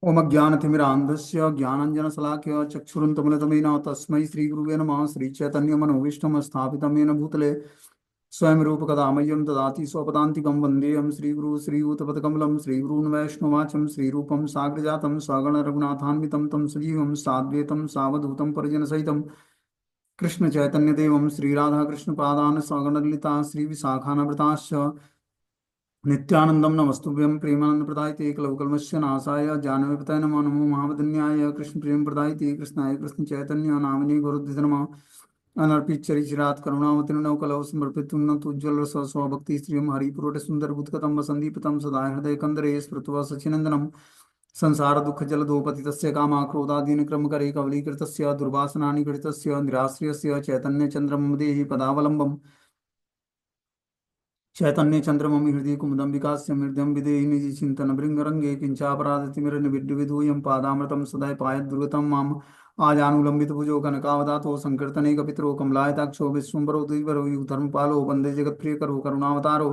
ओम ज्ञानतिमिरान्धस्य ज्ञानाञ्जनशलाकया चक्षुरुन्मिलितमेन तस्मै श्रीगुरुवे नमः। श्रीचैतन्यमनोभीष्टं स्थापितं येन भूतले स्वयं रूपकदा मह्यं ददाति स्वपदान्तिकं वन्देऽहं श्रीगुरु श्रीयुतपदकमलं श्रीगुरून् वैष्णवाचं श्रीरूपं साग्रजातं स्वगणरघुनाथान्वितं तं सजीवं साद्वैतं सावधूतं परिजनसहितं कृष्णचैतन्यदेवं श्रीराधाकृष्णपादान् स्वगणललिता श्रीविशाखान्विताश्च नित्यानंदम नमस्तुभ्यं प्रेमानंद प्रदायते एकलवकल्मस्य नाशाय जानवीपताय नमो नमो महावदन्याय कृष्ण प्रेम प्रदायते कृष्णाय कृष्ण चैतन्य नामिने गुरुद्विष नमः। अनर्पित चरिचिरात करुणावतीर्णव कलव समर्पित उज्ज्वल रस स्वभक्ति श्रियम हरिपुरोट सुंदर बुद्कतम संदीपितम सदा हृदय कंदरे स्मृत्वा सचिनंदनम संसार दुख जलधोपति तस्य कामा क्रोधादीन क्रम करे कवलीकृतस्य दुर्वासनानि घटितस्य निराश्रयस्य चैतन्य चंद्रमं देहि पदावलंबम् चैतन्य चंद्रमं हृदय कुमुदं विकास्य मृदं विदेहि निज चिंतन भृंगरंगे किंचापराधतिमिरनिविड्डुविधूयं पादामृतं सदा पायत् दुर्गतं माम् आजानुलंबित भुजो कनकावदातो संकीर्तने कपितरो कमलायताक्षो विश्वम्बरो द्विवरो धर्मपालो वंदे जगत्प्रियकरो करुणावतारो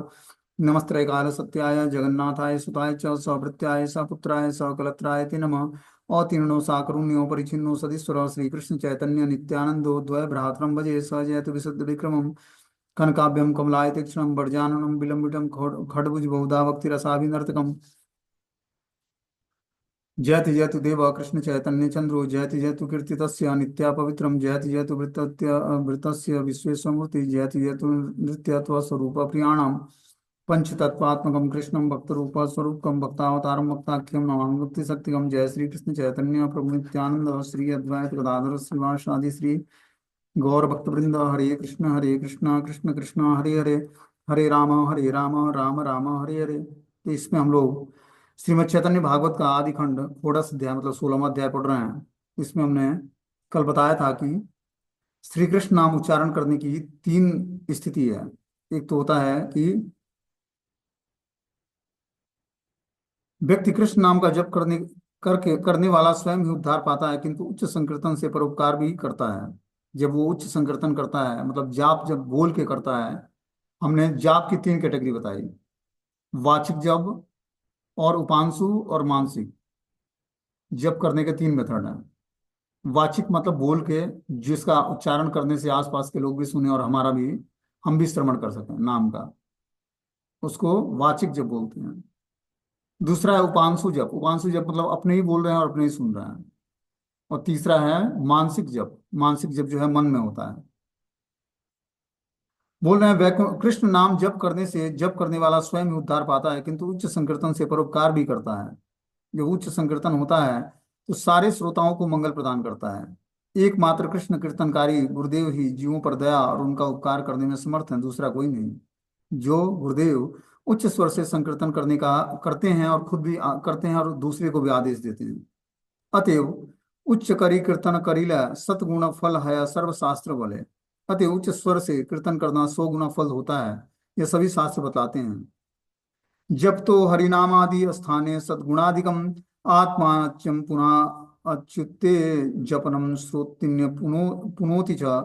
नमस्ते काल सत्याय जगन्नाथाय सुताय च सभृत्याय सपुत्राय सकलत्राय ते नमः। अतीर्णो साकरुण्यो परिचिन्नो सदीश्वर श्रीकृष्ण चैतन्य नित्यानंदो द्वय भ्रातरं भजे स जयतु विशुद्ध विक्रमम् कनकाभ्यं कमलायतीक्ष्णं वर्जाननं विलम्बितं खड्भुज बहुधा भक्तिरसाभिनर्तकम् जयति जयतु देव कृष्ण चैतन्य चंद्रो जयति जयतु कीर्तितस्य नित्या पवित्रं जयति जयतु वृतस्य विश्वेश्वमूर्ति जयति जयतु नृत्यत्व स्वरूप प्रियाणां पंचतत्वात्मकं कृष्णं भक्तरूप स्वरूपकं भक्तावतारं भक्ताख्यं नमामि भक्तिशक्तिकं। जय श्री कृष्ण चैतन्य प्रभु नित्यानंद श्री अद्वैत गदाधर श्रीवासादि श्री गौर भक्तवृंद। हरे कृष्णा कृष्ण कृष्ण हरे हरे, हरे राम राम राम हरे हरे। तो इसमें हम लोग श्रीमद् चैतन्य भागवत का आदि खंड षोडश अध्याय मतलब 16वां अध्याय पढ़ रहे हैं। इसमें हमने कल बताया था कि श्री कृष्ण नाम उच्चारण करने की तीन स्थिति है। एक तो होता है कि व्यक्ति कृष्ण नाम का जप करने वाला स्वयं ही उद्धार पाता है, किंतु उच्च संकीर्तन से परोपकार भी करता है। जब वो उच्च संकीर्तन करता है मतलब जाप जब बोल के करता है, हमने जाप की तीन कैटेगरी बताई, वाचिक जप और उपांशु और मानसिक जप करने के तीन मेथड हैं। वाचिक मतलब बोल के जिसका उच्चारण करने से आसपास के लोग भी सुने और हमारा भी हम भी श्रवण कर सकें नाम का, उसको वाचिक जप बोलते हैं। दूसरा है उपांशु जप, उपांशु जप मतलब अपने ही बोल रहे हैं और अपने ही सुन रहे हैं। और तीसरा है मानसिक जप, मानसिक जप जो है मन में होता है। बोल रहे हैं कृष्ण नाम जप करने से जप करने वाला स्वयं ही उद्धार पाता है, किंतु उच्च संकीर्तन से परोपकार भी करता है। जब उच्च संकीर्तन होता है तो सारे श्रोताओं को मंगल प्रदान करता है। एकमात्र कृष्ण कीर्तनकारी गुरुदेव ही जीवों पर दया और उनका उपकार करने में समर्थ है, दूसरा कोई नहीं। जो गुरुदेव उच्च स्वर से संकीर्तन करने का करते हैं और खुद भी करते हैं और दूसरे को भी आदेश देते हैं। अतएव उच्च करी कीर्तन करीला सतगुण फल है सर्वशास्त्र बोले। अतएव उच्च स्वर से कीर्तन करना 100 गुना फल होता है, यह सभी शास्त्र बताते हैं। जब तो हरिनामादि स्थाने सद्गुणाधिकम आत्माच्यम पुनः अच्युते जपनम श्रोतिन्य पुनोति च।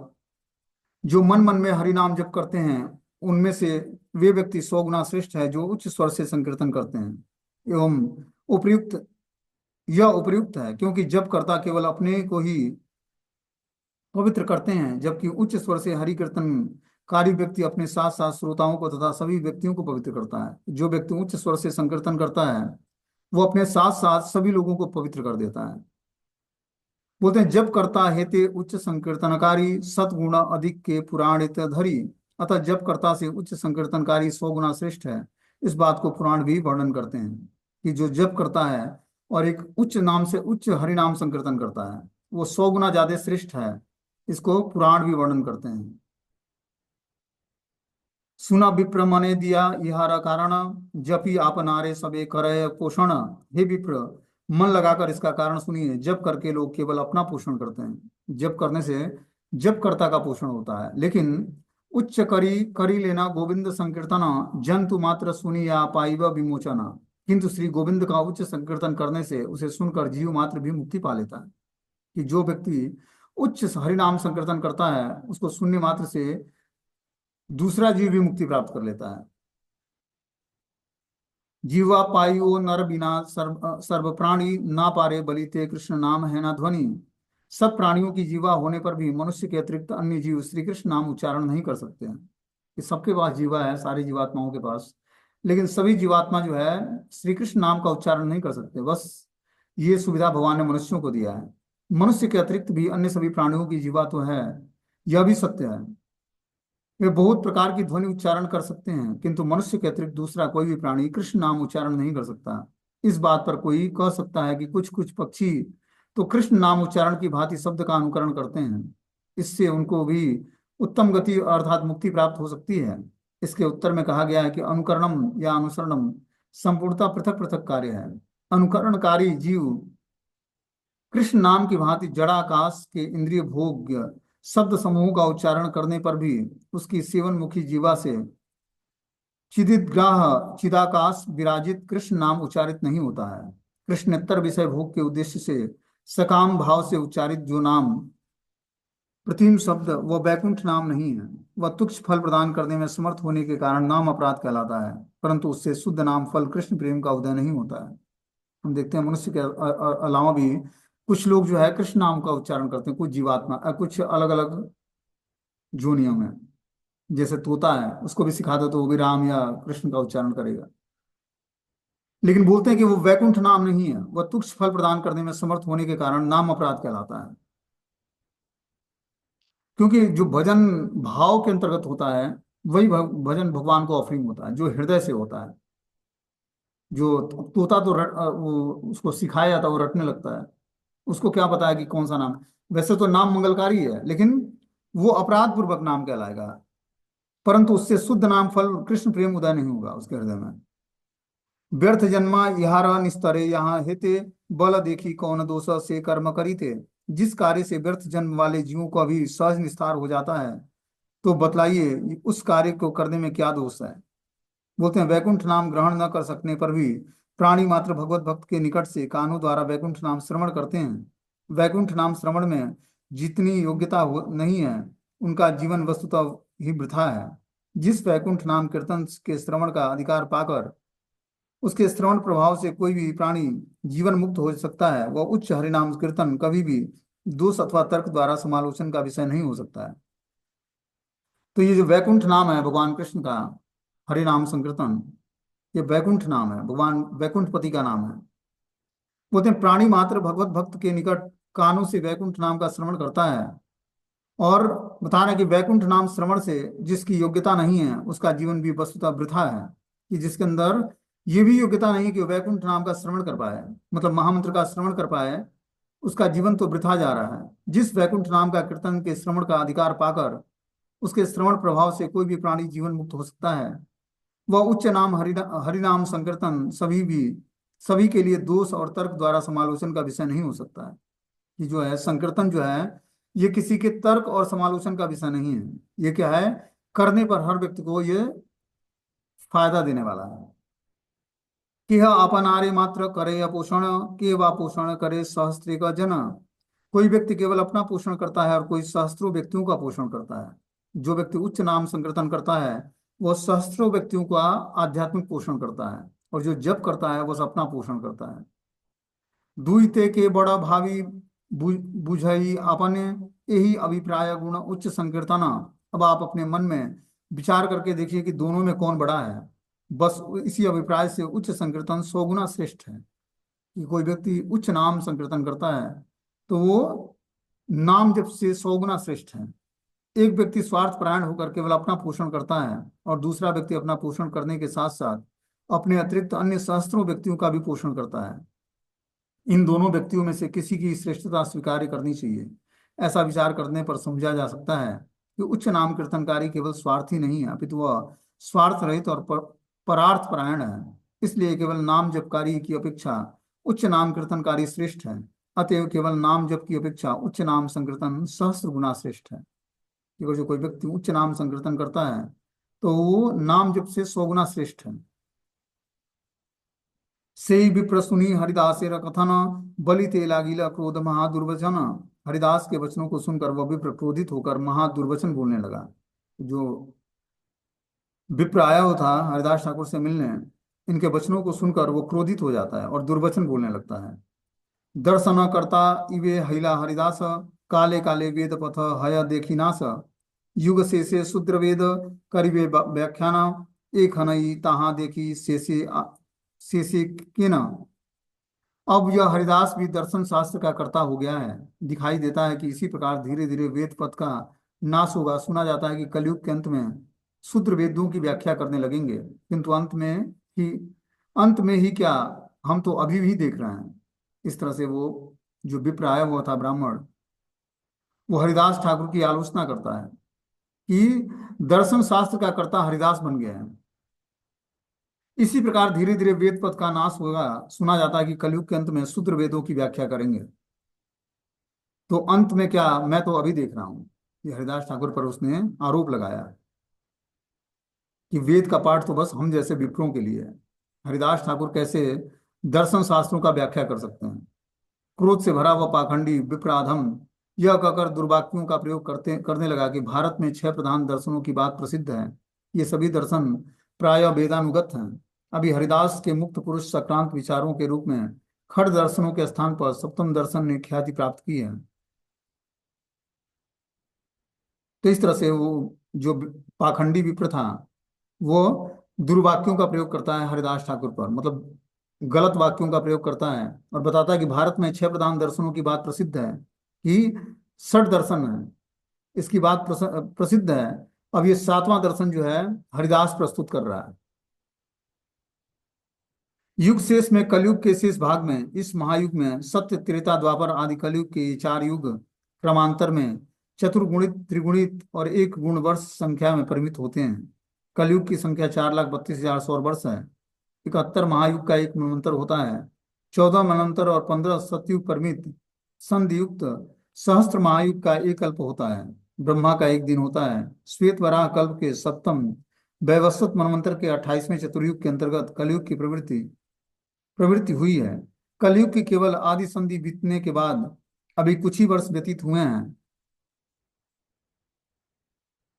जो मन मन में हरिनाम जप करते हैं उनमें से वे व्यक्ति 100 गुना श्रेष्ठ है जो उच्च स्वर से संकीर्तन करते हैं। एवं उपयुक्त यह उपयुक्त है क्योंकि जप करता केवल अपने को ही पवित्र करते हैं, जबकि उच्च स्वर से हरि कीर्तन कारी व्यक्ति अपने साथ साथ श्रोताओं को तथा सभी व्यक्तियों को पवित्र करता है। जो व्यक्ति उच्च स्वर से संकीर्तन करता है वो अपने साथ साथ सभी लोगों को पवित्र कर देता है। बोलते हैं जब करता हेते उच्च संकीर्तनकारी सतगुण अधिक के पुराणित धरी। अतः जब करता से उच्च संकीर्तनकारी 100 गुना श्रेष्ठ है, इस बात को पुराण भी वर्णन करते हैं कि जो जप करता है और एक उच्च नाम से उच्च हरिनाम संकीर्तन करता है वो 100 गुना ज्यादा श्रेष्ठ है। इसको पुराण भी वर्णन करते हैं। सुना विप्र मने दिया इहारा कारण जपी आप नारे सबे करे पोषण। हे विप्र, मन लगाकर इसका कारण सुनिए। जप करके लोग केवल अपना पोषण करते हैं, जप करने से जपकर्ता का पोषण होता है। लेकिन उच्च करी करी लेना गोविंद संकीर्तन जंतु मात्र सुनी या पाइब विमोचना। किंतु श्री गोविंद का उच्च संकीर्तन करने से उसे सुनकर जीव मात्र भी मुक्ति पा लेता है। कि जो व्यक्ति उच्च हरिनाम संकीर्तन करता है उसको सुनने मात्र से दूसरा जीव भी मुक्ति प्राप्त कर लेता है। जीवा पायो नर बिना सर्व प्राणी ना पारे बलिते कृष्ण नाम है ना ध्वनि। सब प्राणियों की जीवा होने पर भी मनुष्य के अतिरिक्त अन्य जीव श्री कृष्ण नाम उच्चारण नहीं कर सकते हैं। कि सबके पास जीवा है, सारी जीवात्माओं के पास, लेकिन सभी जीवात्मा जो है श्री कृष्ण नाम का उच्चारण नहीं कर सकते। बस ये सुविधा भगवान ने मनुष्यों को दिया है। मनुष्य के अतिरिक्त भी अन्य सभी प्राणियों की जीवा तो है, यह भी सत्य है। वे बहुत प्रकार की ध्वनि उच्चारण कर सकते हैं, किंतु मनुष्य के अतिरिक्त दूसरा कोई भी प्राणी कृष्ण नाम उच्चारण नहीं कर सकता। इस बात पर कोई कह सकता है कि कुछ कुछ पक्षी तो कृष्ण नाम उच्चारण की भांति शब्द का अनुकरण करते हैं, इससे उनको भी उत्तम गति अर्थात मुक्ति प्राप्त हो सकती है। इसके उत्तर में कहा गया है कि अनुकरणम या अनुसरणम संपूर्णतः पृथक पृथक कार्य है। अनुकरणकारी जीव कृष्ण नाम की भांति जड़ाकाश के इंद्रिय भोग शब्द समूह का उच्चारण करने पर भी उसकी सेवन मुखी जीवा से चिदिग्राह चिदाकाश विराजित कृष्ण नाम उच्चारित नहीं होता है। कृष्णेत्तर विषय भोग के उद्देश्य से सकाम भाव से उच्चारित जो नाम प्रतिम शब्द वह वैकुंठ नाम नहीं है। वह तुच्छ फल प्रदान करने में समर्थ होने के कारण नाम अपराध कहलाता है, परंतु उससे शुद्ध नाम फल कृष्ण प्रेम का उदय नहीं होता है। हम देखते हैं मनुष्य के अलावा भी कुछ लोग जो है कृष्ण नाम का उच्चारण करते हैं, कुछ जीवात्मा कुछ अलग अलग जोनियों में। जैसे तोता है, उसको भी सिखा दो तो वो भी राम या कृष्ण का उच्चारण करेगा, लेकिन बोलते हैं कि वो वैकुंठ नाम नहीं है। वह तुच्छ फल प्रदान करने में समर्थ होने के कारण नाम अपराध कहलाता है। क्योंकि जो भजन भाव के अंतर्गत होता है वही भजन भगवान को ऑफरिंग होता है, जो हृदय से होता है। जो तोता तो वो उसको सिखाया जाता है, वो रटने लगता है, उसको क्या पता है कि कौन सा नाम। वैसे तो नाम मंगलकारी है, लेकिन वो अपराध पूर्वक नाम कहलाएगा, परंतु उससे शुद्ध नाम फल कृष्ण प्रेम उदय नहीं होगा उसके हृदय में। व्यर्थ जन्मा इहार निस्तरे यहाँ हेते बल देखी कौन दोष से कर्म करीते। जिस कार्य से व्यर्थ जन्म वाले जीवों का भी सहज निस्तार हो जाता है, तो बतलाइए उस कार्य को करने में क्या दोष है। बोलते हैं वैकुंठ नाम ग्रहण न कर सकने पर भी प्राणी मात्र भगवत भक्त के निकट से कानों द्वारा वैकुंठ नाम श्रवण करते हैं। वैकुंठ नाम श्रवण में जितनी योग्यता नहीं है, उनका जीवन वस्तुतः ही वृथा है। जिस वैकुंठ नाम कीर्तन के श्रवण का अधिकार पाकर उसके श्रवण प्रभाव से कोई भी प्राणी जीवन मुक्त हो सकता है, वह उच्च हरिनाम कीर्तन कभी भी दोष अथवा तर्क द्वारा समालोचन का विषय नहीं हो सकता है। तो ये जो वैकुंठ नाम है भगवान कृष्ण का, हरिनाम संकीर्तन, ये वैकुंठ नाम है, भगवान वैकुंठपति का नाम है। बोलते हैं प्राणी मात्र भगवत भक्त के निकट कानों से वैकुंठ नाम का श्रवण करता है। और बता रहे हैं कि वैकुंठ नाम श्रवण से जिसकी योग्यता नहीं है उसका जीवन भी वस्तुतः वृथा है। कि जिसके अंदर ये भी योग्यता नहीं है कि वो वैकुंठ नाम का श्रवण कर पाए, मतलब महामंत्र का श्रवण कर पाए, उसका जीवन तो वृथा जा रहा है। जिस वैकुंठ नाम का कीर्तन के श्रवण का अधिकार पाकर उसके श्रवण प्रभाव से कोई भी प्राणी जीवन मुक्त हो सकता है, वह उच्च नाम हरिनाम संकीर्तन सभी के लिए दोष और तर्क द्वारा समालोचन का विषय नहीं हो सकता है। कि जो है संकीर्तन जो है ये किसी के तर्क और समालोचन का विषय नहीं है। ये क्या है, करने पर हर व्यक्ति को ये फायदा देने वाला है। कि यह अपनारे मात्र करे अपोषण, के वा पोषण करे सहस्त्री का जन। कोई व्यक्ति केवल अपना पोषण करता है और कोई सहस्त्रों व्यक्तियों का पोषण करता है। जो व्यक्ति उच्च नाम संकीर्तन करता है वह सहस्त्रों व्यक्तियों का आध्यात्मिक पोषण करता है, और जो जप करता है वह अपना पोषण करता है। दुईते के बड़ा भावी बुझई अपने यही अभिप्राय गुण उच्च संकीर्तना। अब आप अपने मन में विचार करके देखिए कि दोनों में कौन बड़ा है। बस इसी अभिप्राय से उच्च संकीर्तन 100 गुना श्रेष्ठ है। कि कोई व्यक्ति उच्च नाम संकीर्तन करता है तो वो नाम जप से 100 गुना श्रेष्ठ है। एक व्यक्ति स्वार्थ परायण होकर केवल अपना पोषण करता है, और दूसरा व्यक्ति अपना पोषण करने के साथ साथ अपने अतिरिक्त अन्य सहस्त्रों व्यक्तियों का भी पोषण करता है। इन दोनों व्यक्तियों में से किसी की श्रेष्ठता स्वीकार करनी चाहिए। ऐसा विचार करने पर समझा जा सकता है कि उच्च नाम कीर्तनकारी केवल स्वार्थी नहीं है, अपितु वह स्वार्थ रहित और परार्थ परायण है। इसलिए केवल नाम जपकारी की अपेक्षा उच्च नाम कीर्तनकारी श्रेष्ठ है। अतएव केवल नाम जप की अपेक्षा उच्च नाम संकीर्तन सहस्त्र गुना श्रेष्ठ है। कि जो कोई व्यक्ति उच्च नाम संकीर्तन करता है तो वो नाम जप से 100 गुना श्रेष्ठ है। से विप्र सुनी हरिदासेर कथन, बलि ते लागिला क्रोध महादुर्वचन। हरिदास के वचनों को सुनकर वह विप्र क्रोधित होकर महादुर्वचन बोलने लगा। जो विप्र आया हुआ था हरिदास ठाकुर से मिलने, इनके वचनों को सुनकर वो क्रोधित हो जाता है और दुर्वचन बोलने लगता है। दर्शन करता इवे हैला हरिदास, काले काले वेद पथ हय देखिनास, युग से शूद्र वेद करिवे व्याख्याना, एक हनई तहाँ देखी से केना। अब यह हरिदास भी दर्शन शास्त्र का कर्ता हो गया है। दिखाई देता है कि इसी प्रकार धीरे धीरे वेद पथ का नाश होगा। सुना जाता है कि कलयुग के अंत में शूद्र वेदों की व्याख्या करने लगेंगे, किंतु ही अंत में ही क्या, हम तो अभी भी देख रहे हैं। इस तरह से वो जो विप्र आया हुआ था ब्राह्मण, वो हरिदास ठाकुर की आलोचना करता है कि दर्शन शास्त्र का कर्ता हरिदास बन गया है। इसी प्रकार धीरे धीरे वेद पद का नाश होगा। सुना जाता है कि कलयुग के अंत में शूद्र वेदों की व्याख्या करेंगे। तो अंत में क्या, मैं तो अभी देख रहा हूं। ये हरिदास ठाकुर पर उसने आरोप लगाया कि वेद का पाठ तो बस हम जैसे विप्रों के लिए है। हरिदास ठाकुर कैसे दर्शन शास्त्रों का व्याख्या कर सकते हैं। क्रोध से भरा हुआ पाखंडी विप्राधम यह कहकर दुर्वाक्यों का प्रयोग करने लगा कि भारत में 6 प्रधान दर्शनों की बात प्रसिद्ध है। ये सभी दर्शन प्राय वेदानुगत हैं। अभी हरिदास के मुक्त पुरुष सक्रांत विचारों के रूप में खड़ दर्शनों के स्थान पर सप्तम दर्शन ने ख्याति प्राप्त की है। तो इस तरह से वो जो पाखंडी विप्र था, वो दुर्वाक्यों का प्रयोग करता है हरिदास ठाकुर पर, मतलब गलत वाक्यों का प्रयोग करता है और बताता है कि भारत में 6 प्रधान दर्शनों की बात प्रसिद्ध है, कि 6 दर्शन है, इसकी बात प्रसिद्ध है। अब ये 7वां दर्शन जो है हरिदास प्रस्तुत कर रहा है। युग शेष में कलयुग के शेष भाग में, इस महायुग में सत्य त्रेता द्वापर आदि कलयुग के 4 युग क्रमांतर में चतुर्गुणित त्रिगुणित और एक गुण वर्ष संख्या में परिमित होते हैं। कलयुग की संख्या 4,32,100 वर्ष है। 71 महायुग का एक मनवंतर होता है। 14 मनवंतर और 15 सतयुग परिमित संधियुक्त सहस्त्र महायुग का एक कल्प होता है। ब्रह्मा का एक दिन होता है। श्वेत वराह कल्प के सप्तम वैवस्वत मनवंतर के 28वें चतुर्युग के अंतर्गत कलयुग की प्रवृत्ति हुई है। कलयुग की केवल आदि संधि बीतने के बाद अभी कुछ ही वर्ष व्यतीत हुए हैं।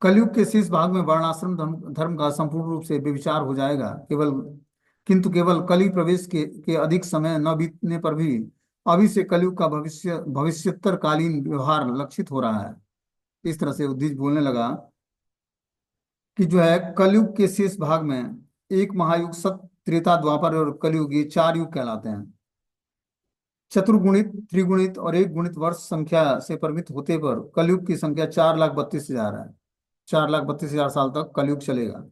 कलयुग के शेष भाग में वर्णाश्रम धर्म का संपूर्ण रूप से व्यभिचार हो जाएगा। केवल कली प्रवेश के अधिक समय न बीतने पर भी अभी से कलयुग का भविष्योत्तर कालीन व्यवहार लक्षित हो रहा है। इस तरह से उद्दीज बोलने लगा कि जो है कलयुग के शेष भाग में एक महायुग, सत त्रेता द्वापर और कलयुग, ये 4 युग कहलाते हैं। चतुर्गुणित त्रिगुणित और एक गुणित वर्ष संख्या से परिमित होते पर कलयुग की संख्या 4,32,000 है। 4,32,000 साल तक कलयुग चलेगा।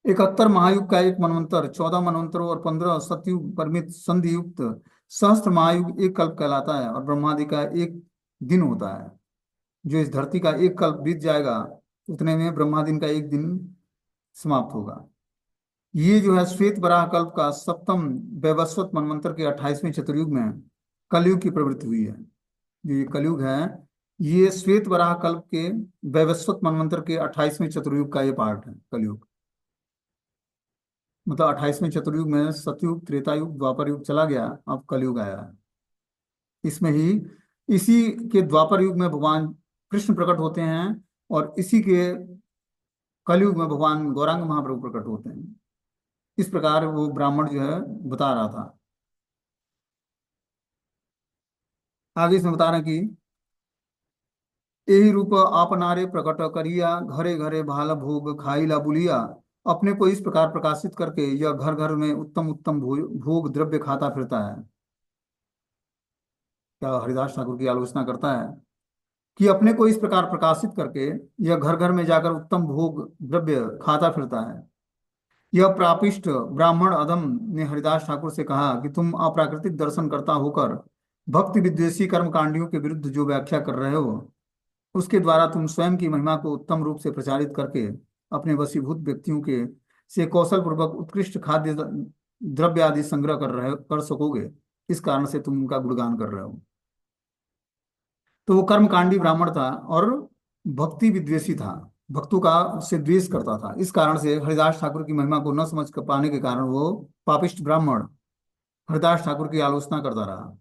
71 महायुग का एक मनवंतर, 14 मनवंतरों और 15 सतयुग परिमित संधि युक्त सहस्त्र महायुग एक कल्प कहलाता है और ब्रह्मादि का एक दिन होता है। जो इस धरती का एक कल्प बीत जाएगा, उतने में ब्रह्मादि का एक दिन समाप्त होगा। ये जो है श्वेत वराह कल्प का सप्तम वैवस्वत मनवंतर के 28वें चतुर्युग में कलयुग की प्रवृत्ति हुई है। जो ये कलयुग है, ये श्वेत वराह कल्प के वैवस्वत मनवंतर के 28वें चतुर्युग का ये पार्ट है कलयुग। मतलब 28वें चतुर्युग में सतयुग त्रेता युग द्वापर युग चला गया, अब कलयुग आया है। इसमें ही इसी के द्वापर युग में भगवान कृष्ण प्रकट होते हैं और इसी के कलयुग में भगवान गौरांग महाप्रभु प्रकट होते हैं। इस प्रकार वो ब्राह्मण जो है बता रहा था। आगे इसमें बता रहे हैं कि यही रूप आपनारे प्रकट करिया, घरे घरे भाल भोग खाइला बुलिया। अपने को इस प्रकार प्रकाशित करके यह घर घर में उत्तम उत्तम भोग द्रव्य खाता फिरता है। क्या हरिदास ठाकुर की आलोचना करता है कि अपने को इस प्रकार प्रकाशित करके यह घर घर में जाकर उत्तम भोग द्रव्य खाता फिरता है। यह प्रापिष्ट ब्राह्मण अधम ने हरिदास ठाकुर से कहा कि तुम अप्राकृतिक दर्शन करता होकर भक्ति विद्वेषी कर्मकांडियों के विरुद्ध जो व्याख्या कर रहे हो, उसके द्वारा तुम स्वयं की महिमा को उत्तम रूप से प्रचारित करके अपने वशीभूत व्यक्तियों के से कौशल पूर्वक उत्कृष्ट खाद्य द्रव्य आदि संग्रह कर सकोगे। इस कारण से तुम उनका गुणगान कर रहे हो। तो वो कर्मकांडी ब्राह्मण था और भक्ति विद्वेषी था, भक्तों का उससे द्वेष करता था। इस कारण से हरिदास ठाकुर की महिमा को न समझ कर पाने के कारण वो पापिष्ट ब्राह्मण हरिदास ठाकुर की आलोचना करता रहा।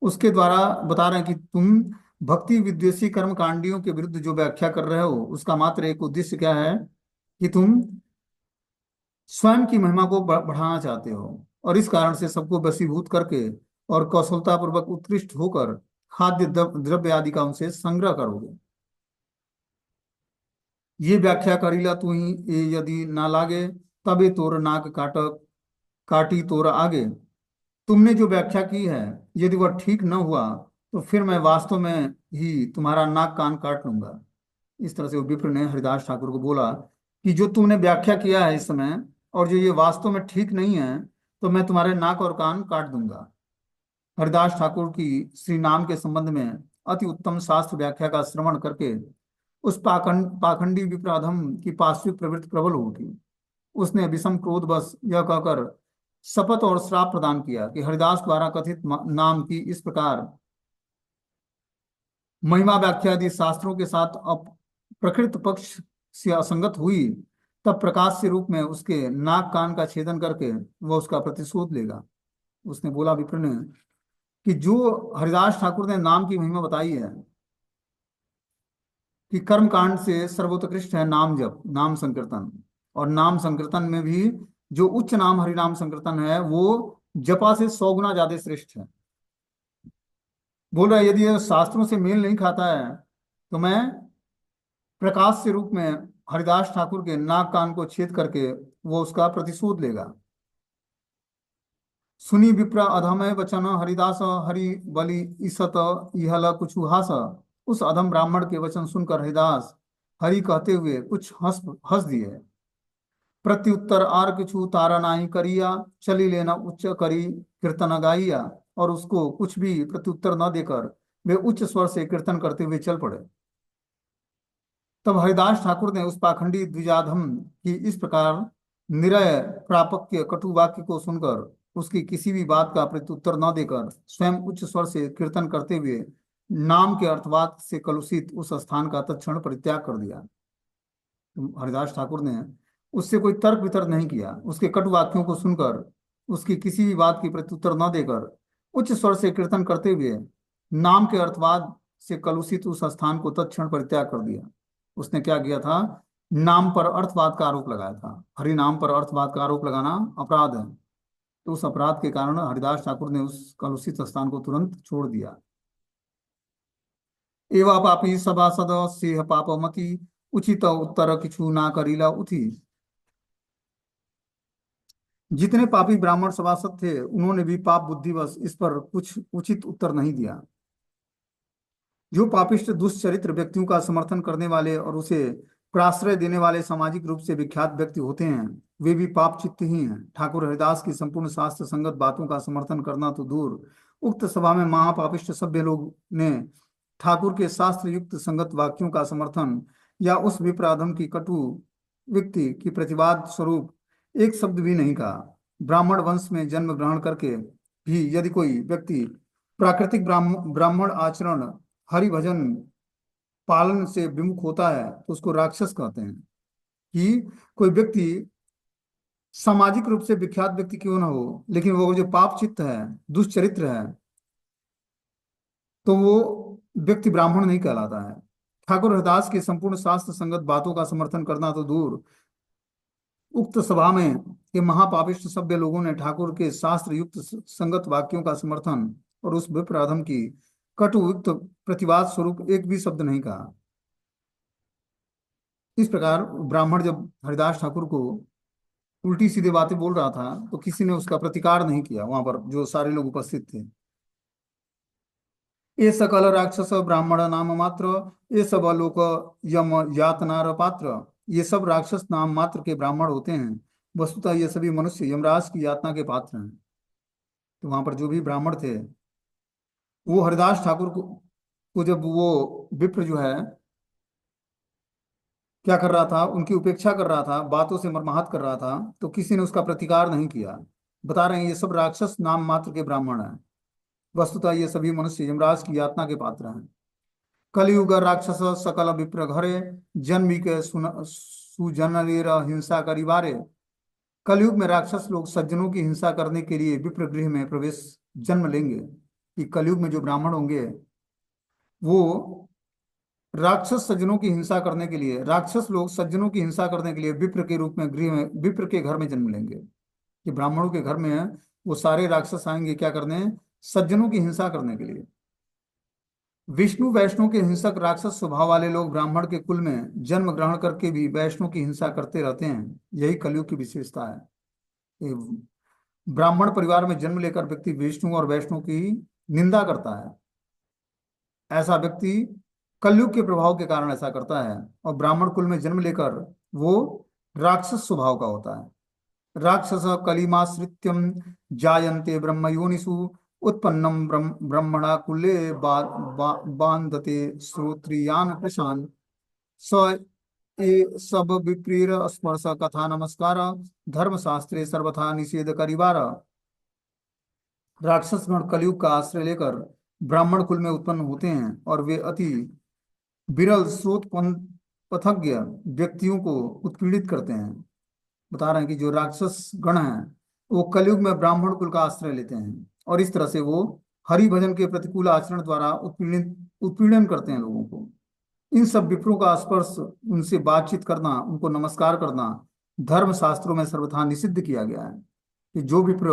उसके द्वारा बता रहे हैं कि तुम भक्ति विद्वेषी कर्म कांडियों के विरुद्ध जो व्याख्या कर रहे हो, उसका मात्र एक उद्देश्य क्या है कि तुम स्वयं की महिमा को बढ़ाना चाहते हो, और इस कारण से सबको वशीभूत करके और कौशलतापूर्वक उत्कृष्ट होकर खाद्य द्रव्य आदि का उनसे संग्रह करोगे। ये व्याख्या करीला तू ही ये यदि ना लागे, तबे तोर नाक काटी तोर आगे। तुमने जो व्याख्या की है, यदि वह ठीक न हुआ तो फिर मैं वास्तव में ही तुम्हारा नाक कान काट लूंगा। इस तरह से वो विप्र ने हरिदास ठाकुर को बोला कि जो तुमने व्याख्या किया है इस समय, और जो ये वास्तव में ठीक नहीं है, तो मैं तुम्हारे नाक और कान काट दूंगा। हरिदास ठाकुर की श्री नाम के संबंध में अति उत्तम शास्त्र व्याख्या का श्रवण करके उस पाखंडी विप्राधम की पार्श्विक प्रवृत्ति प्रबल हो उठी। उसने विषम क्रोधवश यह कहकर शपथ और श्राप प्रदान किया कि हरिदास द्वारा कथित नाम की इस प्रकार महिमा व्याख्या आदि शास्त्रों के साथ प्रकृत पक्ष से असंगत हुई, तब प्रकाश के रूप में उसके नाक कान का छेदन करके वह उसका प्रतिशोध लेगा। उसने बोला विप्र ने कि जो हरिदास ठाकुर ने नाम की महिमा बताई है कि कर्म कांड से सर्वोत्कृष्ट है नाम जप, नाम संकीर्तन, और नाम संकीर्तन में भी जो उच्च नाम हरिनाम संकीर्तन है वो जपा से 100 गुना ज्यादा श्रेष्ठ है। बोल रहा है यदि ये शास्त्रों से मेल नहीं खाता है, तो मैं प्रकाश के रूप में हरिदास ठाकुर के नाक कान को छेद करके वो उसका प्रतिशोध लेगा। सुनी विप्र अधमय वचन हरिदास हरि बलि ईसत इहल कुछु हास। उस अधम ब्राह्मण के वचन सुनकर हरिदास हरि कहते हुए कुछ हंस हंस दिए। प्रत्युत्तर आर किछु तारा नाही करिया, चली लेना उच्च करी कीर्तन गाइया। और उसको कुछ भी प्रत्युत्तर न देकर वे उच्च स्वर से कीर्तन करते हुए चल पड़े। तब हरिदास ठाकुर ने उस पाखंडी द्विजाधम की इस प्रकार निरय प्रापक्य कटु वाक्य को सुनकर उसकी किसी भी बात का प्रत्युत्तर न देकर स्वयं उच्च स्वर से कीर्तन करते हुए नाम के अर्थवाद से कलुषित उस स्थान का तत्क्षण परित्याग कर दिया। हरिदास ठाकुर ने उससे कोई तर्क वितर्क नहीं किया, उसके कटु वाक्यों को सुनकर उसकी किसी भी बात की प्रत्युत्तर न देकर उच्च स्वर से कीर्तन करते हुए नाम के अर्थवाद से कलुषित उस स्थान को तत्क्षण परित्याग कर दिया। उसने क्या किया था? नाम पर अर्थवाद का आरोप लगाया था। हरि नाम पर अर्थवाद का आरोप लगाना अपराध है। तो उस अपराध के कारण हरिदास ठाकुर ने उस कलुषित स्थान को तुरंत छोड़ दिया। एवा पापी सभासद सेह पापमति, उचित उत्तर किछु ना करीला उथि। जितने पापी ब्राह्मण सभासद थे उन्होंने भी पाप बुद्धिवश इस पर कुछ उचित उत्तर नहीं दिया। जो पापिष्ट दुष्चरित्र व्यक्तियों का समर्थन करने वाले और उसे प्राश्रय देने वाले सामाजिक रूप से विख्यात व्यक्ति होते हैं, वे भी पाप चित्त ही हैं। ठाकुर हरिदास की संपूर्ण शास्त्र संगत बातों का समर्थन करना तो दूर, उक्त सभा में महापापिष्ट सभ्य लोग ने ठाकुर के शास्त्र युक्त संगत वाक्यों का समर्थन या उस विप्राधम की कटु व्यक्ति की प्रतिवाद स्वरूप एक शब्द भी नहीं कहा। ब्राह्मण वंश में जन्म ग्रहण करके भी यदि कोई व्यक्ति प्राकृतिक ब्राह्मण आचरण हरि भजन पालन से विमुख होता है तो उसको राक्षस कहते हैं। कि कोई व्यक्ति सामाजिक रूप से विख्यात व्यक्ति क्यों ना हो, लेकिन वो जो पाप चित्त है, दुष्चरित्र है, तो वो व्यक्ति ब्राह्मण नहीं कहलाता है। ठाकुर हरदास की संपूर्ण शास्त्र संगत बातों का समर्थन करना तो दूर, उक्त सभा में ये महापापिष्ट सभ्य लोगों ने ठाकुर के शास्त्र युक्त संगत वाक्यों का समर्थन और उस विप्राधम की कटुयुक्त प्रतिवाद स्वरूप एक भी शब्द नहीं कहा। इस प्रकार ब्राह्मण जब हरिदास ठाकुर को उल्टी सीधी बातें बोल रहा था तो किसी ने उसका प्रतिकार नहीं किया। वहां पर जो सारे लोग उपस्थित थे, ये सकल राक्षस ब्राह्मण नाम मात्र, ये सब लोक यम यातनार पात्र। ये सब राक्षस नाम मात्र के ब्राह्मण होते हैं, वस्तुतः ये सभी मनुष्य यमराज की यातना के पात्र हैं। तो वहां पर जो भी ब्राह्मण थे वो हरिदास ठाकुर को जब वो विप्र जो है क्या कर रहा था, उनकी उपेक्षा कर रहा था, बातों से मर्माहत कर रहा था, तो किसी ने उसका प्रतिकार नहीं किया। बता रहे हैं ये सब राक्षस नाम मात्र के ब्राह्मण हैं, वस्तुतः ये सभी मनुष्य यमराज की यातना के पात्र हैं। कलयुग राक्षस सकल विप्र घरे, जन्मी के सुजनरेर हिंसा करिवारे। कलयुग में राक्षस लोग सज्जनों की हिंसा करने के लिए विप्र गृह में प्रवेश जन्म लेंगे। कि कलयुग में जो ब्राह्मण होंगे वो राक्षस सज्जनों की हिंसा करने के लिए, राक्षस लोग सज्जनों की हिंसा करने के लिए विप्र के रूप में गृह में, विप्र के घर में जन्म लेंगे। कि ब्राह्मणों के घर में है, वो सारे राक्षस आएंगे क्या करने, सज्जनों की हिंसा करने के लिए। विष्णु वैष्णव के हिंसक राक्षस स्वभाव वाले लोग ब्राह्मण के कुल में जन्म ग्रहण करके भी वैष्णव की हिंसा करते रहते हैं। यही कलयुग की विशेषता है। ये ब्राह्मण परिवार में जन्म लेकर व्यक्ति विष्णु और वैष्णव की निंदा करता है। ऐसा व्यक्ति कलयुग के प्रभाव के कारण ऐसा करता है। और ब्राह्मण कुल में जन्म लेकर वो राक्षस स्वभाव का होता है। राक्षस कलिमाश्रित्यम जायन्ते ब्रह्म योनिषु उत्पन्नम ब्रह्मणा कुले बांधते श्रोत्रियान कृशान स ए सब विप्रीर स्पर्श कथा नमस्कार धर्म शास्त्रे सर्वथा निषेध करिवार। राक्षस गण कलयुग का आश्रय लेकर ब्राह्मण कुल में उत्पन्न होते हैं और वे अति विरल स्रोत पथज्ञ व्यक्तियों को उत्पीड़ित करते हैं। बता रहे हैं कि जो राक्षस गण हैं वो कलयुग में ब्राह्मण कुल का आश्रय लेते हैं और इस तरह से वो हरि भजन के प्रतिकूल आचरण द्वारा उत्पीड़न करते हैं लोगों को। इन सब विप्रों का स्पर्श, उनसे बातचीत करना, उनको नमस्कार करना धर्म शास्त्रों में सर्वथा निषिद्ध किया गया है। कि जो विप्र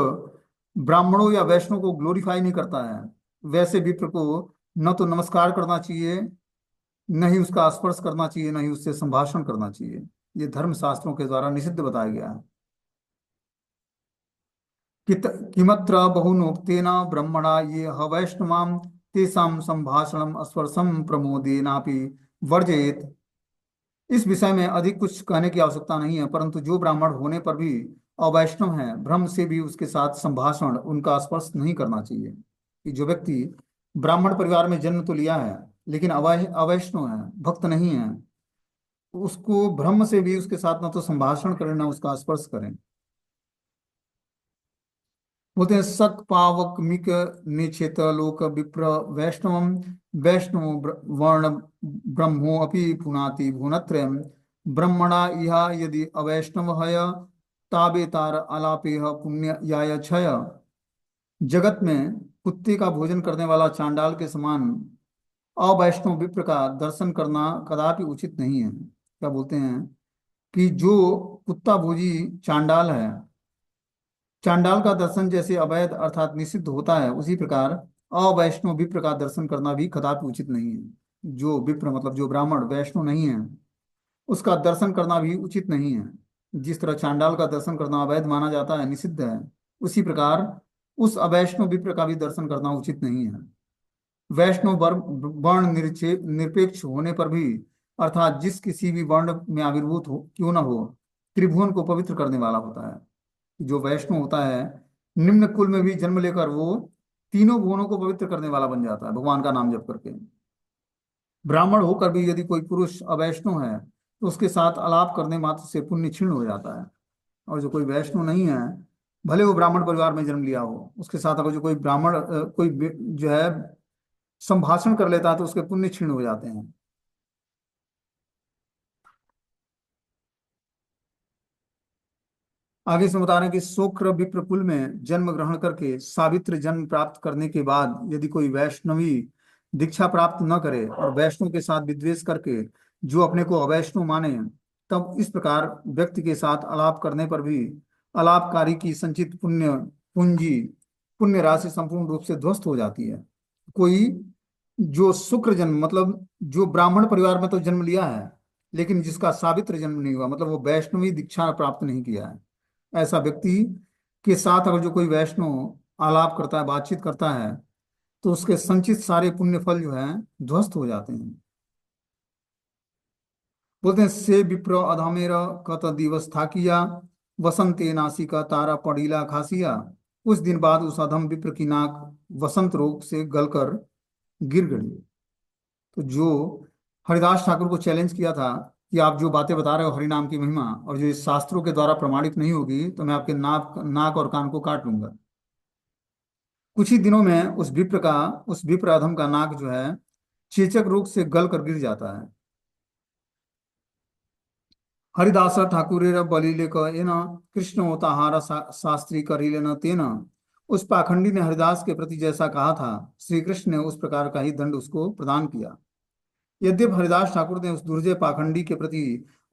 ब्राह्मणों या वैष्णव को ग्लोरीफाई नहीं करता है, वैसे विप्र को न तो नमस्कार करना चाहिए, न ही उसका स्पर्श करना चाहिए, न ही उससे संभाषण करना चाहिए। ये धर्म शास्त्रों के द्वारा निषिद्ध बताया गया है। किमत्र बहुनोक्तेन ब्रह्मणा ये हवैष्णवां तेषां संभाषणम स्पर्शम प्रमोदेनापि वर्जयेत। इस विषय में अधिक कुछ कहने की आवश्यकता नहीं है, परंतु जो ब्राह्मण होने पर भी अवैष्णव है, ब्रह्म से भी उसके साथ संभाषण, उनका स्पर्श नहीं करना चाहिए। कि जो व्यक्ति ब्राह्मण परिवार में जन्म तो लिया है लेकिन अवैष्णव है, भक्त नहीं है, उसको ब्रह्म से भी उसके साथ ना तो संभाषण करें ना उसका स्पर्श करें। बोलते हैं सक पावक मिक निचेत लोक विप्र वैष्णवम वैष्णव वर्ण ब्रह्मो अपि पुनाति भुवनत्रयम् ब्रह्मणा इह यदि अवैष्णव हय ताबे तार आलापेह पुण्य याय क्षय। जगत में कुत्ते का भोजन करने वाला चांडाल के समान अवैष्णव विप्र का दर्शन करना कदापि उचित नहीं है। क्या बोलते हैं कि जो कुत्ता भोजी चांडाल है, चांडाल का दर्शन जैसे अवैध अर्थात निषिद्ध होता है, उसी प्रकार अवैष्णव विप्र का दर्शन करना भी कदापि उचित नहीं है। जो विप्र मतलब जो ब्राह्मण वैष्णव नहीं है, उसका दर्शन करना भी उचित नहीं है। जिस तरह चांडाल का दर्शन करना अवैध माना जाता है, निषिद्ध है, उसी प्रकार उस अवैष्णव विप्र का भी दर्शन करना उचित नहीं है। वैष्णव वर्ण निरपेक्ष होने पर भी, अर्थात जिस किसी भी वर्ण में आविर्भूत हो क्यों न हो, त्रिभुवन को पवित्र करने वाला होता है। जो वैष्णव होता है, निम्न कुल में भी जन्म लेकर वो तीनों भुवनों को पवित्र करने वाला बन जाता है भगवान का नाम जप करके। ब्राह्मण होकर भी यदि कोई पुरुष अवैष्णव है तो उसके साथ आलाप करने मात्र से पुण्य क्षीण हो जाता है। और जो कोई वैष्णव नहीं है, भले वो ब्राह्मण परिवार में जन्म लिया हो, उसके साथ अगर जो कोई ब्राह्मण जो है संभाषण कर लेता है तो उसके पुण्य क्षीण हो जाते हैं। आगे इसमें बता रहे हैं कि शुक्र विप्र कुल में जन्म ग्रहण करके सावित्र जन्म प्राप्त करने के बाद यदि कोई वैष्णवी दीक्षा प्राप्त न करे और वैष्णव के साथ विद्वेष करके जो अपने को अवैष्णव माने, तब इस प्रकार व्यक्ति के साथ आलाप करने पर भी आलापकारी की संचित पुण्य पूंजी, पुण्य राशि संपूर्ण रूप से ध्वस्त हो जाती है। कोई जो शुक्र जन्म मतलब जो ब्राह्मण परिवार में तो जन्म लिया है लेकिन जिसका सावित्र जन्म नहीं हुआ, मतलब वो वैष्णवी दीक्षा प्राप्त नहीं किया है, ऐसा व्यक्ति के साथ अगर जो कोई वैष्णव आलाप करता है, बातचीत करता है, तो उसके संचित सारे पुण्य फल जो है ध्वस्त हो जाते हैं। बोलते हैं से विप्र अधमेर कत दिवस था किया वसंते नासिका तारा पड़ीला खासिया। कुछ दिन बाद उस अधम विप्र की नाक वसंत रोग से गलकर गिर गई। तो जो हरिदास ठाकुर को चैलेंज किया था कि आप जो बातें बता रहे हो हरि नाम की महिमा और जो इस शास्त्रों के द्वारा प्रमाणित नहीं होगी तो मैं आपके नाक नाक और कान को काट लूंगा। कुछ ही दिनों में उस विप्र अधम का नाक जो है चेचक रोग से गल कर गिर जाता है। हरिदास ठाकुरेर बलिलेक एन कृष्णोताहार शास्त्री करिलेन तेन। उस पाखंडी ने हरिदास के प्रति जैसा कहा था, श्री कृष्ण ने उस प्रकार का ही दंड उसको प्रदान किया। यद्यपि हरिदास ठाकुर ने उस दुर्जय पाखंडी के प्रति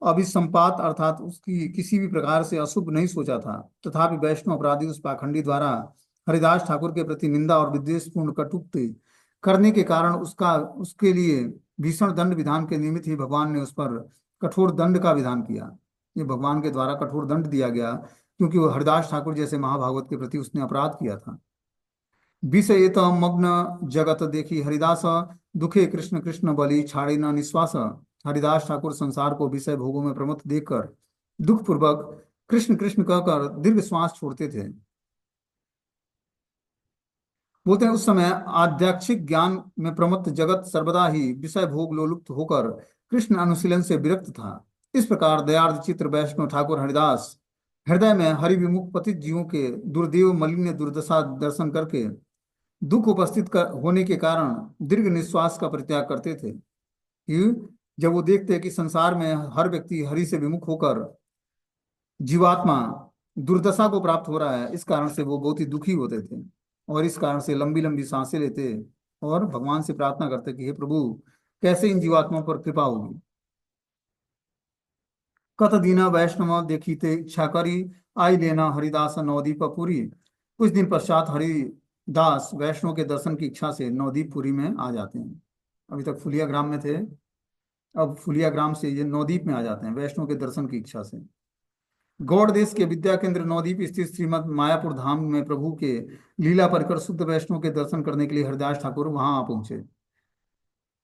अभिसंपात अर्थात उसकी किसी भी प्रकार से अशुभ नहीं सोचा था, तथापि वैष्णव अपराधी उस पाखंडी द्वारा हरिदास ठाकुर के प्रति निंदा और विद्वेषपूर्ण कटुक्ति करने के कारण उसका उसके लिए भीषण दंड विधान के निमित्त ही भगवान ने उस पर कठोर दंड का विधान किया। ये भगवान के द्वारा कठोर दंड दिया गया, क्योंकि वो हरिदास ठाकुर जैसे महाभागवत के प्रति उसने अपराध किया था। विषयेत मग्न जगत देखी हरिदास, दुखे कृष्ण कृष्ण बलि छाड़े न निश्वास। हरिदास ठाकुर संसार को विषय भोगों में प्रमत्त देखकर दुख पूर्वक कृष्ण कृष्ण कहकर दीर्घ श्वास छोड़ते थे। बोलते हैं उस समय आध्यात्मिक ज्ञान में प्रमत्त जगत सर्वदा ही विषय भोग लोलुप्त होकर कृष्ण अनुशीलन से विरक्त था। इस प्रकार दयार्द चित्र वैष्णव ठाकुर हरिदास हृदय में हरिविमुख पतित जीवों के दुर्देव मलिन दुर्दशा दर्शन करके दुख उपस्थित होने के कारण दीर्घ निश्वास का परित्याग करते थे। कि जब वो देखते कि संसार में हर व्यक्ति हरि से विमुख होकर जीवात्मा दुर्दशा को प्राप्त हो रहा है, इस कारण से वो बहुत ही दुखी होते थे और इस कारण से लंबी लंबी सांसें लेते और भगवान से प्रार्थना करते कि हे प्रभु, कैसे इन जीवात्माओं पर कृपा होगी। कत दीना वैष्णव देखीते इच्छा करी, आई लेना हरिदास नवदीप पुरी। कुछ दिन पश्चात हरिदास वैष्णव के दर्शन की इच्छा से नवदीपपुरी में आ जाते हैं। अभी तक फुलिया ग्राम में थे, अब फुलिया ग्राम से ये नवदीप में आ जाते हैं वैष्णव के दर्शन की इच्छा से। गौड़ देश के विद्या केंद्र नवदीप स्थित श्रीमद मायापुर धाम में प्रभु के लीला परिकर शुद्ध वैष्णव के दर्शन करने के लिए हरिदास ठाकुर वहां आ पहुंचे।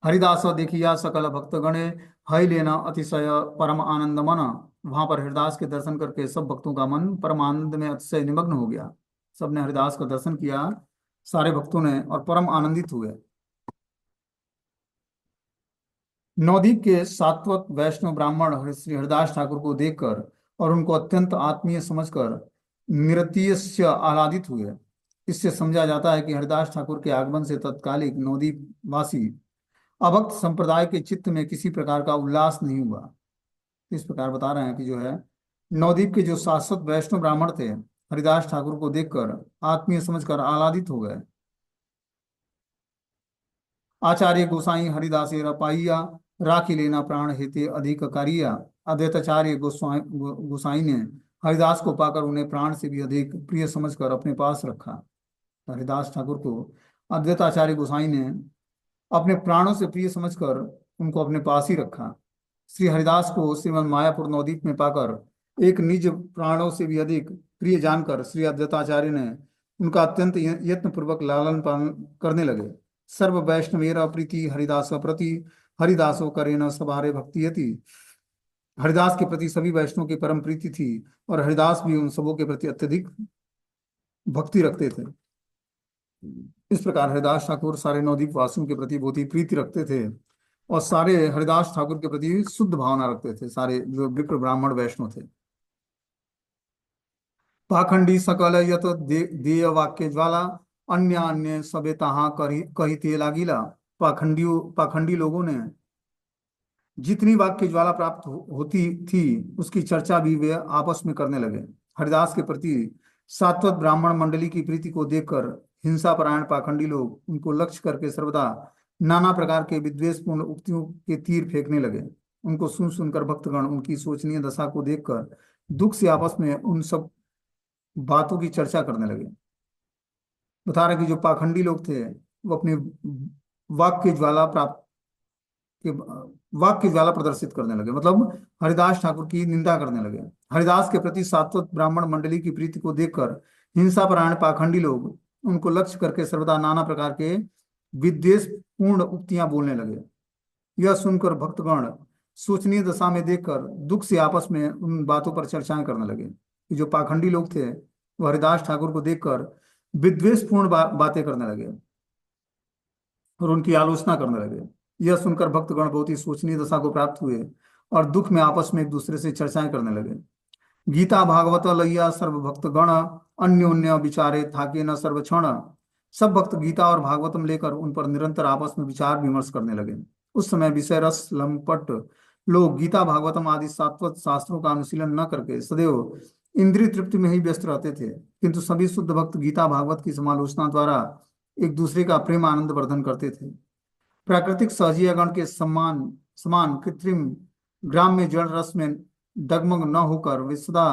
हरिदास देखिया सकल भक्त गणे, हई लेना अतिशय परम आनंद मन। वहां पर हरिदास के दर्शन करके सब भक्तों का मन परम आनंद में अतिशय निमग्न हो गया। सबने हरिदास का दर्शन किया, सारे भक्तों ने, और परम आनंदित हुए। नवदीप के सात्वत वैष्णव ब्राह्मण श्री हरिदास ठाकुर को देखकर और उनको अत्यंत आत्मीय समझकर निरतिश्य आह्लादित हुए। इससे समझा जाता है कि हरिदास ठाकुर के आगमन से तत्कालिक नवदीप वासी अभक्त संप्रदाय के चित्त में किसी प्रकार का उल्लास नहीं हुआ। इस प्रकार बता रहे हैं कि जो है नवदीप के जो शाश्वत वैष्णव ब्राह्मण थे, हरिदास ठाकुर को देखकर आत्मीय समझकर आह्लादित हो गए। आचार्य गोसाई हरिदासे रपाइया, राखी लेना प्राण हेते अधिक कारिया। अद्वैताचार्य गोसाई ने हरिदास को पाकर उन्हें प्राण से भी अधिक प्रिय समझकर अपने पास रखा। हरिदास ठाकुर को अद्वैताचार्य गोसाई ने अपने प्राणों से प्रिय समझकर उनको अपने पास ही रखा। श्री हरिदास को श्रीमद मायापुर नवदीप में पाकर एक निज प्राणों से भी अधिक प्रिय जानकर श्री अद्वैताचार्य ने उनका अत्यंत यत्न पूर्वक लालन पालन करने लगे। सर्व वैष्णवेर प्रीति हरिदास प्रति, हरिदासो करे न सवारे भक्ति यति। हरिदास के प्रति सभी वैष्णव की परम प्रीति थी और हरिदास भी उन सबों के प्रति अत्यधिक भक्ति रखते थे। इस प्रकार हरिदास ठाकुर सारे नवदीप वासियों के प्रति बहुत ही प्रीति रखते थे और सारे हरिदास ठाकुर के प्रति शुद्ध भावना रखते थे, सारे जो विप्र ब्राह्मण वैष्णव थे। पाखंडी सकल यत देय वाक्य ज्वाला, अन्य अन्य सबे तहा कहिते लागिला। पाखंडी लोगों ने जितनी वाक्य ज्वाला प्राप्त होती थी उसकी चर्चा भी वे आपस में करने लगे। हरिदास के प्रति सात्वत ब्राह्मण मंडली की प्रीति को देखकर हिंसा परायण पाखंडी लोग उनको लक्ष्य करके सर्वदा नाना प्रकार के विद्वेषपूर्ण उक्तियों के तीर फेंकने लगे। उनको सुन सुनकर भक्तगण उनकी शोचनीय दशा को देखकर दुख से आपस में उन सब बातों की चर्चा करने लगे। बता रहे कि जो पाखंडी लोग थे वो अपने वाक्य ज्वाला प्राप्त के वाक्य ज्वाला प्रदर्शित करने लगे, मतलब हरिदास ठाकुर की निंदा करने लगे। हरिदास के प्रति सात्वत ब्राह्मण मंडली की प्रीति को देखकर हिंसा परायण पाखंडी लोग उनको लक्ष्य करके सर्वदा नाना प्रकार के विद्वेषपूर्ण उक्तियां बोलने लगे। यह सुनकर भक्तगण सोचनीय दशा में देखकर दुख से आपस में उन बातों पर चर्चाएं करने लगे कि जो पाखंडी लोग थे वो हरिदास ठाकुर को देखकर विद्वेषपूर्ण बातें करने लगे और उनकी आलोचना करने लगे। यह सुनकर भक्तगण बहुत ही शोचनीय दशा को प्राप्त हुए और दुख में आपस में एक दूसरे से चर्चाएं करने लगे। गीता भागवत लैया सर्व भक्त गण, अन्योन्य विचारे थाके न सर्व क्षण। सब भक्त गीता और भागवतम लेकर उन पर निरंतर आपस में विचार विमर्श करने लगे। उस समय विषय रस लंपट लोग गीता भागवतम आदि सात्वत शास्त्रों का अनुशीलन न करके सदैव इंद्रिय तृप्ति में ही व्यस्त रहते थे, किंतु सभी शुद्ध भक्त गीता भागवत की समालोचना द्वारा एक दूसरे का प्रेम आनंद वर्धन करते थे। प्राकृतिक सहजीय गण के समान समान कृत्रिम ग्राम में जल रस में डगमग न होकर वे सदा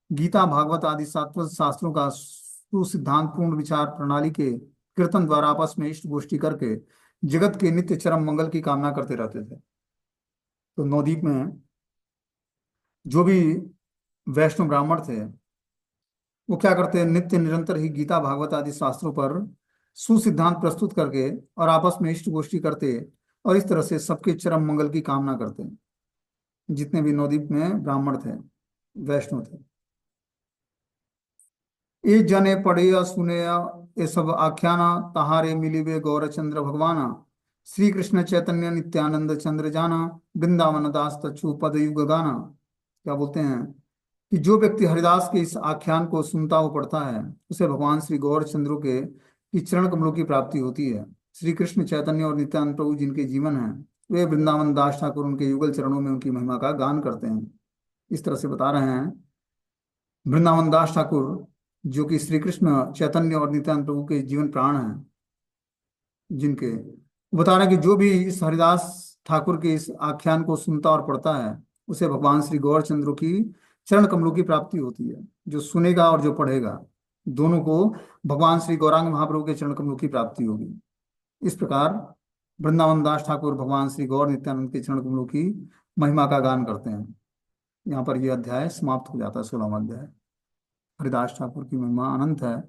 गीता भागवत आदि सात्विक शास्त्रों का सुसिद्धांत पूर्ण विचार प्रणाली के कीर्तन द्वारा आपस में इष्ट गोष्ठी करके जगत के नित्य चरम मंगल की कामना करते रहते थे। तो नवद्वीप में जो भी वैष्णव ब्राह्मण थे वो क्या करते हैं, नित्य निरंतर ही गीता भागवत आदि शास्त्रों पर सुसिद्धांत प्रस्तुत करके और आपस में इष्ट गोष्ठी करते और इस तरह से सबके चरम मंगल की कामना करते हैं। जितने भी नवद्वीप में ब्राह्मण थे, वैष्णव थे, ये जने पढ़िया सुनया ये सब आख्याना तहारे मिलिवे गौरचंद्र भगवाना श्री कृष्ण चैतन्य नित्यानंद चंद्र जाना वृंदावन दास तच्चु पद युग गाना। क्या बोलते हैं कि जो व्यक्ति हरिदास के इस आख्यान को सुनता व पढ़ता है उसे भगवान श्री गौर चंद्र के की चरण कमलों की प्राप्ति होती है। श्री कृष्ण चैतन्य और नित्यानंद प्रभु जिनके जीवन है वे वृंदावन दास ठाकुर उनके युगल चरणों में उनकी महिमा का गान करते हैं। इस तरह से बता रहे हैं वृंदावन दास ठाकुर जो कि श्री कृष्ण चैतन्य और नित्यानंद प्रभु के जीवन प्राण हैं, जिनके वो बता रहे हैं कि जो भी इस हरिदास ठाकुर के इस आख्यान को सुनता और पढ़ता है उसे भगवान श्री गौर चंद्र की चरण कमलों की प्राप्ति होती है। जो सुनेगा और जो पढ़ेगा दोनों को भगवान श्री गौरांग महाप्रभु के चरण कमलों की प्राप्ति होगी। इस प्रकार वृंदावन दास ठाकुर भगवान श्री गौर नित्यानंद के चरण कमलों की महिमा का गान करते हैं। यहाँ पर यह अध्याय समाप्त हो जाता है, 16वां अध्याय। हरिदास ठाकुर की महिमा अनंत है।